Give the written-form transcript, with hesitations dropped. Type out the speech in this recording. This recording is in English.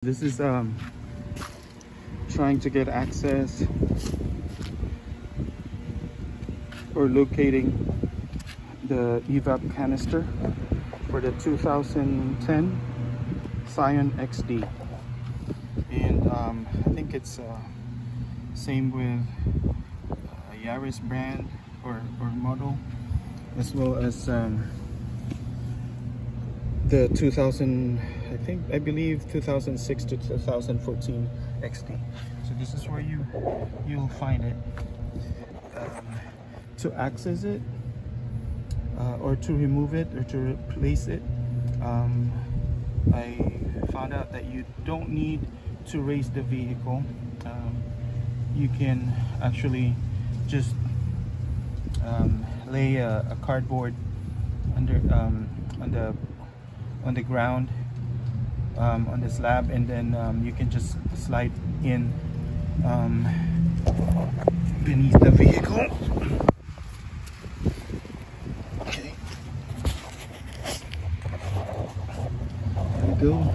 This is trying to get access or locating the EVAP canister for the 2010 Scion XD, and I think it's same with Yaris brand or model, as well as the 2000, I believe 2006 to 2014 XD. So this is where you'll find it. To access it or to remove it or to replace it, I found out that you don't need to raise the vehicle. You can actually just lay a cardboard under on the ground, on the slab, and then you can just slide in beneath the vehicle. Okay, there we go.